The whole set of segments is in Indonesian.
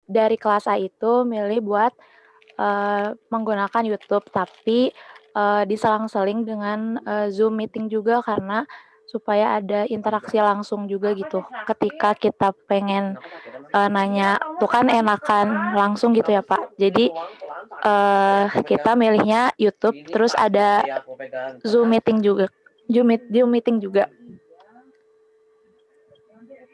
dari kelas A itu milih buat menggunakan YouTube, tapi diselang-seling dengan Zoom meeting juga karena supaya ada interaksi langsung juga gitu. Ketika kita pengen nanya, tuh kan enakan langsung gitu ya Pak. Jadi kita milihnya YouTube, terus ada Zoom meeting juga. Zoom meeting juga.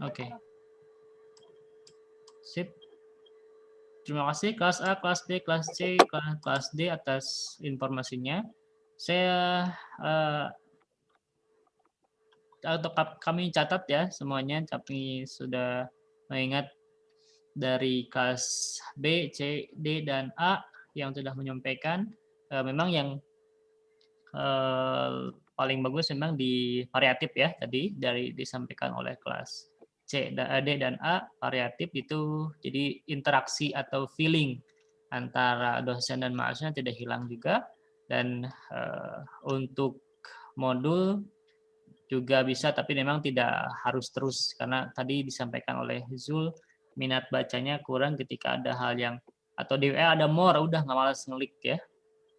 Oke. Sip. Terima kasih kelas A, kelas B, kelas C, kelas D atas informasinya. Saya atau kami catat ya semuanya, kami sudah mengingat dari kelas B, C, D, dan A yang sudah menyampaikan. Memang yang paling bagus memang di variatif ya tadi dari disampaikan oleh kelas C, D, dan A. Variatif itu jadi interaksi atau feeling antara dosen dan mahasiswa tidak hilang juga. Dan untuk modul juga bisa, tapi memang tidak harus terus karena tadi disampaikan oleh Zul minat bacanya kurang ketika ada hal yang atau di WA ada more, udah nggak malas ngelik ya,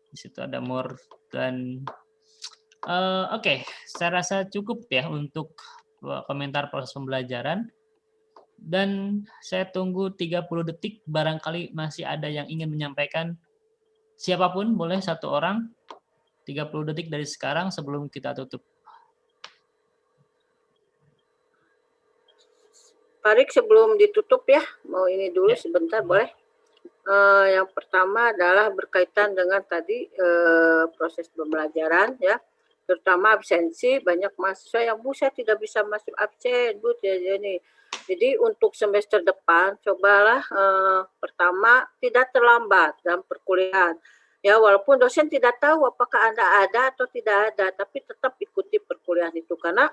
di situ ada more. Dan oke, saya rasa cukup ya untuk komentar proses pembelajaran. Dan saya tunggu 30 detik, barangkali masih ada yang ingin menyampaikan. Siapapun boleh, satu orang, 30 detik dari sekarang sebelum kita tutup. Farik, sebelum ditutup ya, mau ini dulu ya, sebentar boleh? Yang pertama adalah berkaitan dengan tadi proses pembelajaran ya, terutama absensi. Banyak mahasiswa yang Bu, saya tidak bisa masuk absen Bu, jadi untuk semester depan cobalah pertama tidak terlambat dalam perkuliahan ya, walaupun dosen tidak tahu apakah Anda ada atau tidak ada, tapi tetap ikuti perkuliahan itu karena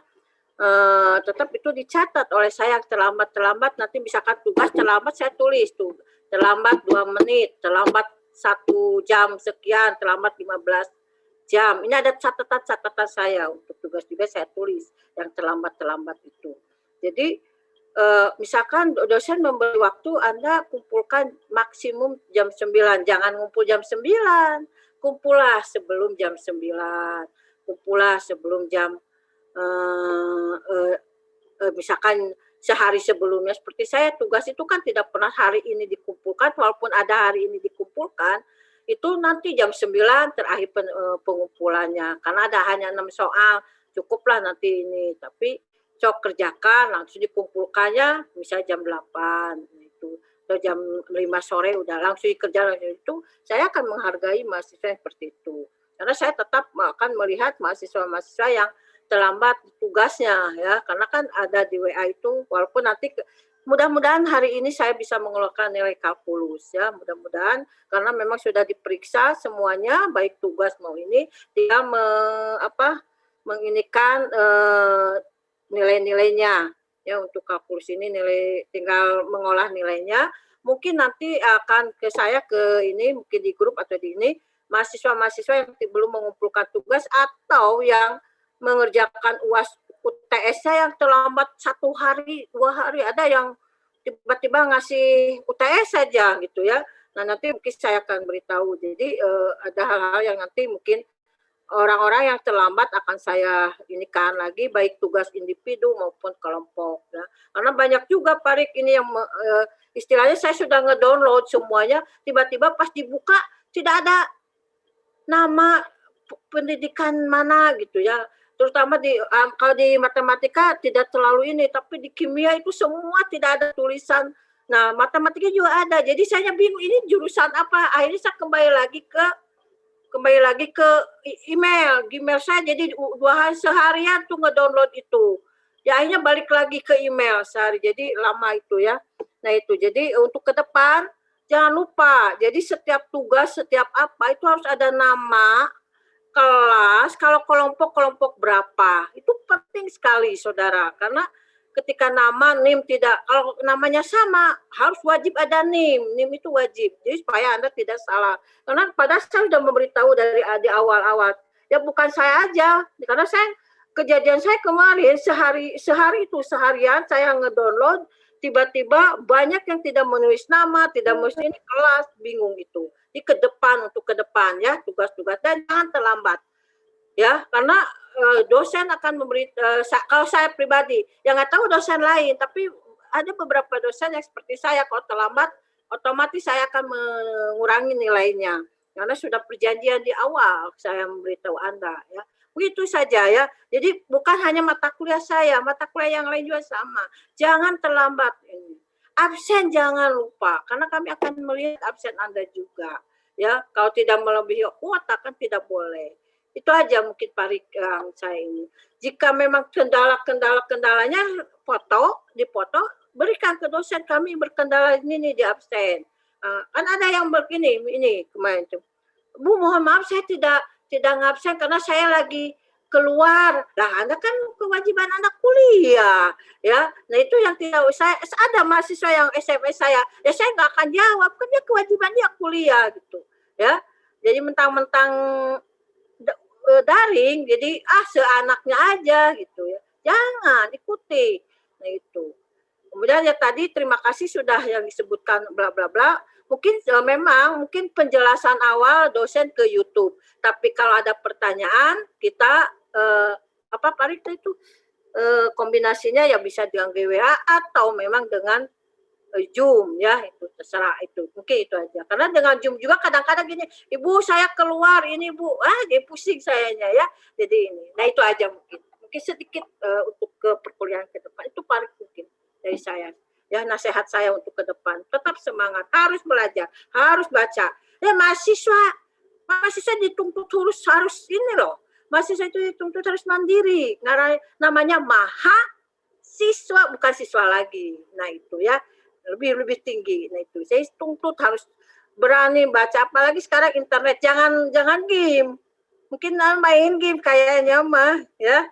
tetap itu dicatat oleh saya. Terlambat nanti misalkan tugas terlambat, saya tulis tuh terlambat 2 menit, terlambat 1 jam sekian, terlambat 15 jam. Ini ada catatan saya untuk tugas juga, saya tulis yang terlambat itu. Jadi misalkan dosen memberi waktu, Anda kumpulkan maksimum jam 9, jangan ngumpul jam 9, kumpullah sebelum jam 9, kumpullah sebelum jam misalkan sehari sebelumnya. Seperti saya tugas itu kan tidak pernah hari ini dikumpulkan, walaupun ada hari ini dikumpulkan, itu nanti jam 9 terakhir pengumpulannya, karena ada hanya 6 soal, cukuplah nanti ini, tapi cok kerjakan langsung dikumpulkannya misalnya jam 8 itu, atau jam 5 sore udah langsung dikerjakan. Itu saya akan menghargai mahasiswa seperti itu, karena saya tetap akan melihat mahasiswa-mahasiswa yang terlambat tugasnya ya, karena kan ada di WA itu. Walaupun nanti mudah-mudahan hari ini saya bisa mengeluarkan nilai kalkulus ya, mudah-mudahan, karena memang sudah diperiksa semuanya baik tugas mau ini, tinggal menginikan nilai-nilainya ya. Untuk kalkulus ini nilai tinggal mengolah nilainya. Mungkin nanti akan ke saya ke ini, mungkin di grup atau di ini, mahasiswa-mahasiswa yang belum mengumpulkan tugas atau yang mengerjakan UAS UTS-nya yang terlambat 1 hari 2 hari, ada yang tiba-tiba ngasih UTS saja gitu ya. Nah nanti mungkin saya akan beritahu. Jadi ada hal-hal yang nanti mungkin orang-orang yang terlambat akan saya inikan lagi, baik tugas individu maupun kelompok ya. Karena banyak juga Parik ini yang istilahnya saya sudah ngedownload semuanya, tiba-tiba pas dibuka tidak ada nama pendidikan mana gitu ya. Terutama kalau di matematika tidak terlalu ini, tapi di kimia itu semua tidak ada tulisan. Nah matematika juga ada, jadi saya bingung ini jurusan apa. Akhirnya saya kembali lagi ke email saya, jadi 2 hari seharian tuh ngedownload itu ya, akhirnya balik lagi ke email sehari, jadi lama itu ya. Nah itu, jadi untuk ke depan jangan lupa, jadi setiap tugas, setiap apa itu harus ada nama kelas, kalau kelompok berapa, itu penting sekali saudara, karena ketika nama NIM tidak, kalau namanya sama harus wajib ada NIM itu wajib, jadi supaya Anda tidak salah. Karena padahal saya sudah memberitahu dari awal-awal ya, bukan saya aja, karena kejadian saya kemarin sehari itu seharian saya ngedownload tiba-tiba banyak yang tidak menulis nama, tidak menulis ini, kelas bingung itu. Di ke depan, untuk ke depan ya, tugas-tugas, dan jangan terlambat. Ya, karena dosen akan memberi, kalau saya pribadi, yang nggak tahu dosen lain, tapi ada beberapa dosen yang seperti saya, kalau terlambat, otomatis saya akan mengurangi nilainya. Karena sudah perjanjian di awal, saya memberitahu Anda. Ya. Begitu saja ya. Jadi bukan hanya mata kuliah saya, mata kuliah yang lain juga sama. Jangan terlambat ini. Absen jangan lupa, karena kami akan melihat absen Anda juga. Ya, kalau tidak melebihi kuota kan tidak boleh. Itu aja mungkin Pak saya ini. Jika memang kendalanya dipoto, berikan ke dosen, kami berkendala ini di absen. Kan ada yang begini, ini kemarin tuh. Bu, mohon maaf saya tidak ngabsen karena saya lagi keluar. Lah, Anda kan kewajiban Anda kuliah, ya. Nah, itu yang tidak saya ada mahasiswa yang SMS saya, ya saya nggak akan jawab, kan dia kewajiban dia kuliah gitu, ya. Jadi mentang-mentang daring, jadi seenaknya aja gitu ya. Jangan ikuti. Nah, itu. Kemudian ya tadi terima kasih sudah yang disebutkan bla bla bla. Mungkin memang penjelasan awal dosen ke YouTube. Tapi kalau ada pertanyaan kita Pak Rita itu kombinasinya ya bisa dengan GWA atau memang dengan Zoom ya, itu terserah itu. Mungkin itu aja. Karena dengan Zoom juga kadang-kadang gini, Ibu saya keluar ini Bu, dia pusing sayanya ya. Jadi ini. Nah, itu aja mungkin. Mungkin sedikit untuk ke perkuliahan ke depan. Itu paling mungkin dari saya. Ya, nasihat saya untuk ke depan. Tetap semangat, harus belajar, harus baca. Ya, mahasiswa dituntut harus ini loh. Mahasiswa itu dituntut harus mandiri. Namanya mahasiswa, bukan siswa lagi. Nah, itu ya. Lebih tinggi. Nah, itu saya tuntut harus berani baca, apalagi sekarang internet, jangan game. Mungkin main game kayaknya mah ya.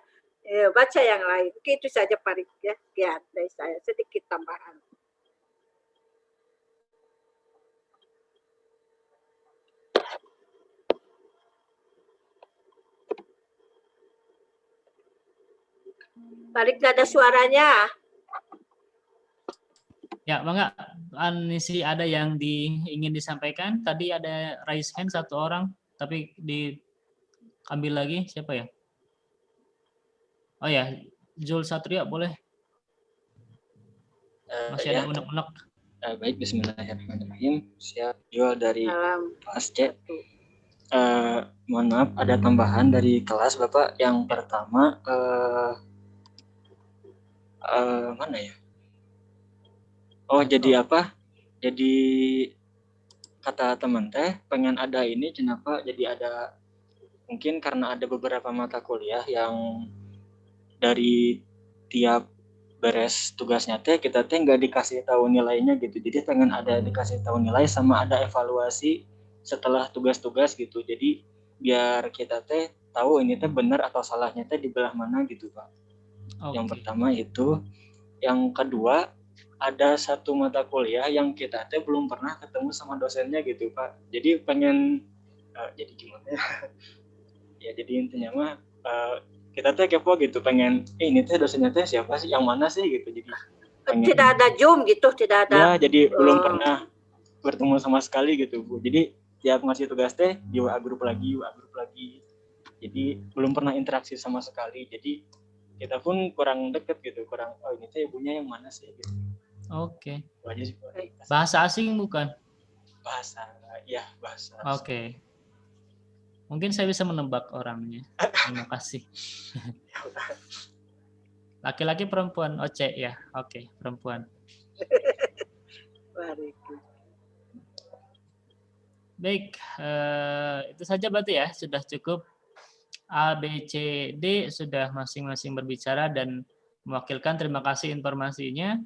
Baca yang lain. Oke, itu saja Pak Rik ya. Ya, dari saya sedikit tambahan. Pak Rik, nggak ada suaranya. Ya, Bangga, Anisi ada yang ingin disampaikan. Tadi ada raise hand satu orang, tapi diambil lagi. Siapa ya? Oh ya, Jul Satria boleh. Masih ada unek-unek. Baik, bismillahirrahmanirrahim. Siap, Jul dari kelas C. Mohon maaf, ada tambahan dari kelas Bapak. Yang pertama, mana ya? Oh, jadi apa? Jadi kata teman teh pengen ada ini, kenapa? Jadi ada, mungkin karena ada beberapa mata kuliah yang dari tiap beres tugasnya teh kita teh nggak dikasih tahu nilainya gitu. Jadi pengen ada dikasih tahu nilai sama ada evaluasi setelah tugas-tugas gitu. Jadi biar kita teh tahu ini teh benar atau salahnya teh di belah mana gitu, Pak. Okay. Yang pertama itu. Yang kedua, ada satu mata kuliah yang kita teh belum pernah ketemu sama dosennya gitu, Pak. Jadi pengen jadi gimana ya? Ya jadi intinya mah kita teh kepo gitu, pengen ini teh dosennya teh siapa sih, yang mana sih gitu. Jadi pengen, tidak ada Zoom gitu, tidak ada. Ya, jadi belum pernah bertemu sama sekali gitu, Bu. Jadi tiap ngasih tugas teh di WA grup lagi. Jadi belum pernah interaksi sama sekali. Jadi kita pun kurang deket gitu, ini teh ibunya yang mana sih gitu. Oke. Aja sih, bahasa asing bukan? Bahasa. Oke. Mungkin saya bisa menebak orangnya. Terima kasih. Laki-laki perempuan? Oce ya. Oke, perempuan. Baik, itu saja berarti ya, sudah cukup. A, B, C, D sudah masing-masing berbicara dan mewakilkan. Terima kasih informasinya.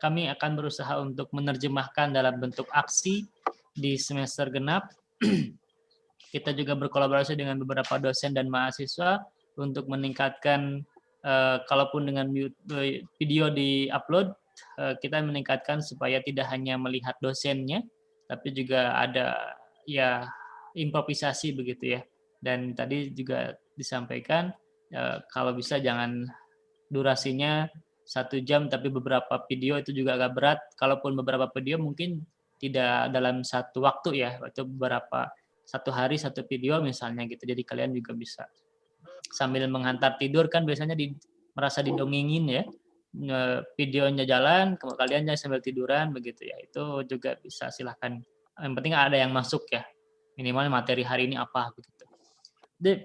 Kami akan berusaha untuk menerjemahkan dalam bentuk aksi di semester genap. Kita juga berkolaborasi dengan beberapa dosen dan mahasiswa untuk meningkatkan, kalaupun dengan video di-upload, kita meningkatkan supaya tidak hanya melihat dosennya, tapi juga ada ya improvisasi begitu ya. Dan tadi juga disampaikan kalau bisa jangan durasinya 1 jam tapi beberapa video itu juga agak berat. Kalaupun beberapa video mungkin tidak dalam satu waktu ya, atau beberapa 1 hari 1 video misalnya gitu. Jadi kalian juga bisa sambil menghantar tidur kan biasanya merasa didongengin ya. Videonya jalan, kalian sambil tiduran begitu ya. Itu juga bisa, silahkan. Yang penting ada yang masuk ya. Minimal materi hari ini apa begitu.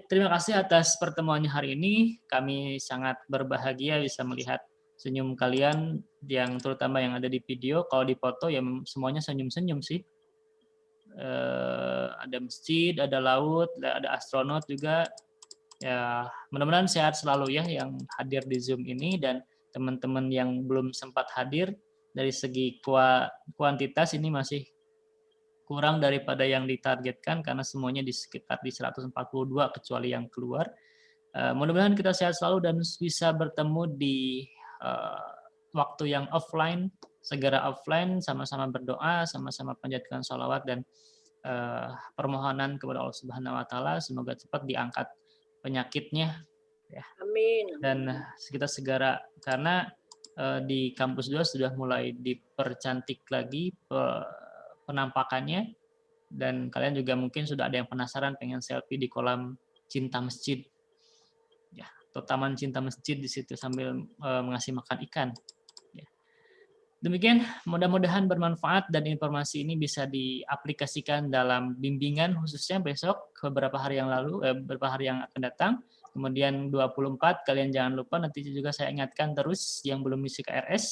Terima kasih atas pertemuannya hari ini. Kami sangat berbahagia bisa melihat senyum kalian, yang terutama yang ada di video. Kalau di foto ya semuanya senyum-senyum sih. Ada masjid, ada laut, ada astronot juga. Ya, mudah-mudahan sehat selalu ya yang hadir di Zoom ini, dan teman-teman yang belum sempat hadir dari segi kuantitas ini masih kurang daripada yang ditargetkan karena semuanya di sekitar di 142 kecuali yang keluar. Mudah-mudahan kita sehat selalu dan bisa bertemu di waktu yang offline, segera offline, sama-sama berdoa, sama-sama panjatkan sholawat dan permohonan kepada Allah Subhanahu wa taala semoga cepat diangkat penyakitnya ya. Amin. Dan kita segera, karena di kampus 2 sudah mulai dipercantik lagi penampakannya, dan kalian juga mungkin sudah ada yang penasaran pengen selfie di kolam cinta masjid ya, atau taman cinta masjid di situ sambil mengasih makan ikan ya. Demikian, mudah-mudahan bermanfaat dan informasi ini bisa diaplikasikan dalam bimbingan khususnya besok, beberapa hari yang akan datang. Kemudian 24 kalian jangan lupa, nanti juga saya ingatkan terus yang belum isi KRS,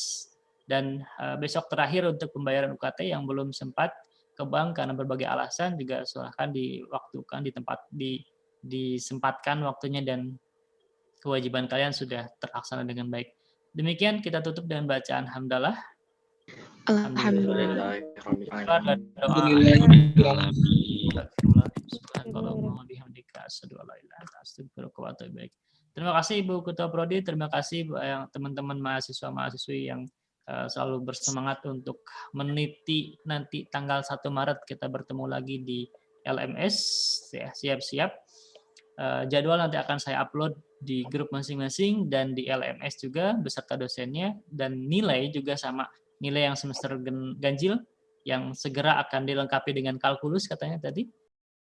dan besok terakhir untuk pembayaran UKT yang belum sempat ke bank karena berbagai alasan juga silahkan diwaktukan disempatkan waktunya, dan kewajiban kalian sudah terlaksana dengan baik. Demikian, kita tutup dengan bacaan hamdalah. Alhamdulillah. Terima kasih Ibu Ketua Prodi, terima kasih teman-teman mahasiswa-mahasiswi yang selalu bersemangat untuk meniti nanti tanggal 1 Maret kita bertemu lagi di LMS ya, siap-siap. Jadwal nanti akan saya upload di grup masing-masing dan di LMS juga beserta dosennya, dan nilai juga sama nilai yang semester ganjil yang segera akan dilengkapi dengan kalkulus katanya tadi.